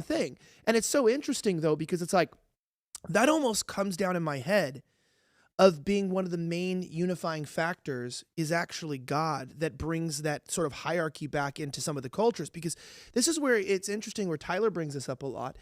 thing. And it's so interesting though, because it's like, that almost comes down in my head of being one of the main unifying factors is actually God that brings that sort of hierarchy back into some of the cultures. Because this is where it's interesting, where Tyler brings this up a lot,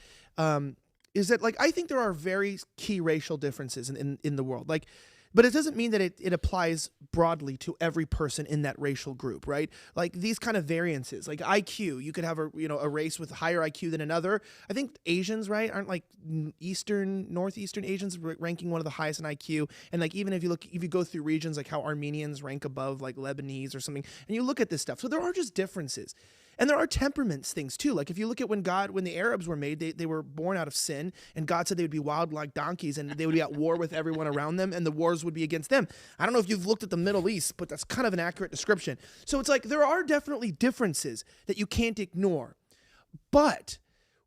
is that like, I think there are very key racial differences in the world. Like, but it doesn't mean that it applies broadly to every person in that racial group, right? Like these kind of variances, like IQ, you could have a race with higher IQ than another. I think Asians, right, aren't like Northeastern Asians ranking one of the highest in IQ. And like, even if you go through regions, like how Armenians rank above like Lebanese or something, and you look at this stuff. So there are just differences. And there are temperaments things too. Like if you look at when the Arabs were made, they were born out of sin, and God said they would be wild like donkeys, and they would be at war with everyone around them, and the wars would be against them. I don't know if you've looked at the Middle East, but that's kind of an accurate description. So it's like there are definitely differences that you can't ignore. But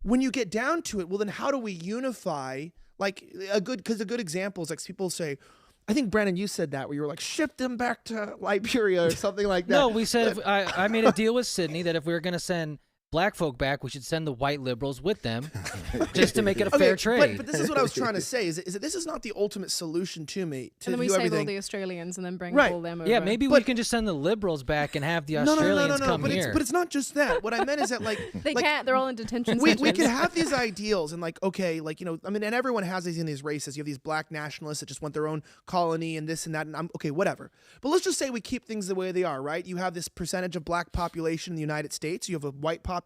when you get down to it, well, then how do we unify? Like because a good example is like people say, I think, Brandon, you said that, where you were like, ship them back to Liberia or something like that. No, we said, I made a deal with Sydney that if we were going to send black folk back, we should send the white liberals with them just to make it a fair trade. But this is what I was trying to say, is that this is not the ultimate solution to me. And then we save all the Australians and then bring all them over. Yeah, maybe we can just send the liberals back and have the Australians come here. But it's not just that. What I meant is that like... they can't. They're all in detention centers. We can have these ideals and like, okay, like, I mean, and everyone has these in these races. You have these black nationalists that just want their own colony and this and that, and I'm okay, whatever. But let's just say we keep things the way they are, right? You have this percentage of black population in the United States. You have a white population,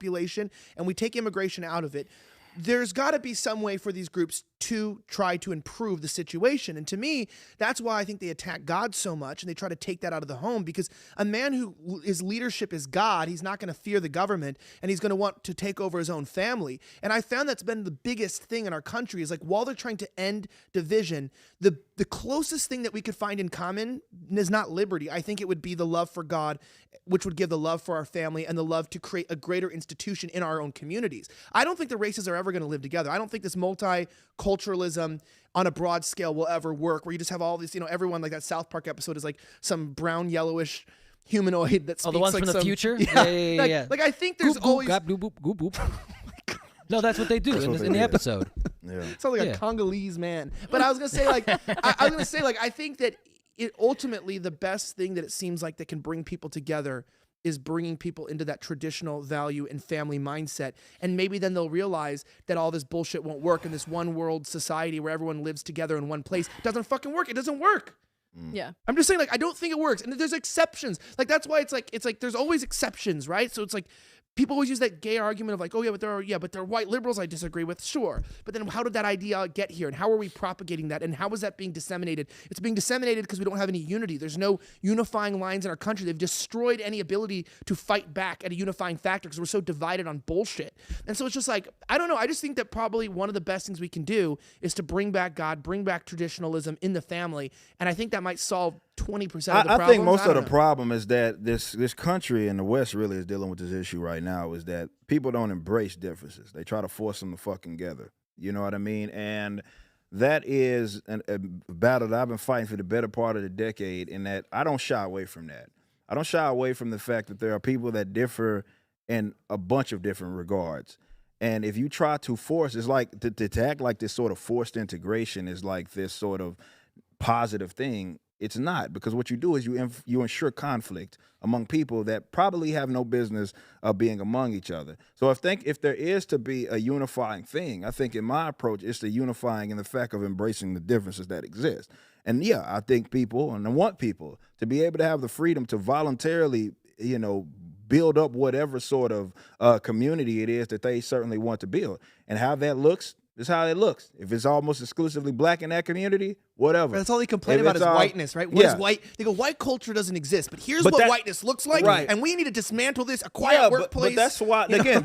and we take immigration out of it. There's got to be some way for these groups to try to improve the situation. And to me, that's why I think they attack God so much, and they try to take that out of the home, because a man who his leadership is God, he's not going to fear the government, and he's going to want to take over his own family. And I found that's been the biggest thing in our country, is like, while they're trying to end division, the closest thing that we could find in common is not liberty. I think it would be the love for God, which would give the love for our family and the love to create a greater institution in our own communities. I don't think the races are ever going to live together. I don't think this multiculturalism on a broad scale will ever work, where you just have all this, everyone, like that South Park episode is like some brown, yellowish humanoid that speaks the ones like from the future? Yeah. Like I think there's always... No, that's what they do in the episode. Yeah. Sounds like a Congolese man. But I was going to say, like, I think that it ultimately, the best thing that it seems like that can bring people together is bringing people into that traditional value and family mindset. And maybe then they'll realize that all this bullshit won't work in this one world society where everyone lives together in one place. It doesn't fucking work. It doesn't work. Yeah. I'm just saying, like, I don't think it works. And there's exceptions. Like, that's why it's like there's always exceptions, right? So it's like, people always use that gay argument of like, oh yeah, but they're white liberals I disagree with, sure. But then how did that idea get here? And how are we propagating that? And how is that being disseminated? It's being disseminated because we don't have any unity. There's no unifying lines in our country. They've destroyed any ability to fight back at a unifying factor because we're so divided on bullshit. And so it's just like, I don't know. I just think that probably one of the best things we can do is to bring back God, bring back traditionalism in the family. And I think that might solve 20% of the problem. I think most of the problem is that this country in the West really is dealing with this issue right now, is that people don't embrace differences. They try to force them to fuck together. You know what I mean? And that is a battle that I've been fighting for the better part of the decade, in that I don't shy away from that. I don't shy away from the fact that there are people that differ in a bunch of different regards. And if you try to force, it's like to act like this sort of forced integration is like this sort of positive thing. It's not, because what you do is you ensure conflict among people that probably have no business being among each other. So if there is to be a unifying thing, I think in my approach, it's the unifying in the fact of embracing the differences that exist. And yeah, I think people, and I want people to be able to have the freedom to voluntarily, build up whatever sort of community it is that they certainly want to build. And how that looks, this is how it looks. If it's almost exclusively black in that community, whatever. That's all they complain about is whiteness, right? What is white? They go, white culture doesn't exist, but here's what whiteness looks like, and we need to dismantle this, a quiet workplace. But that's why, again,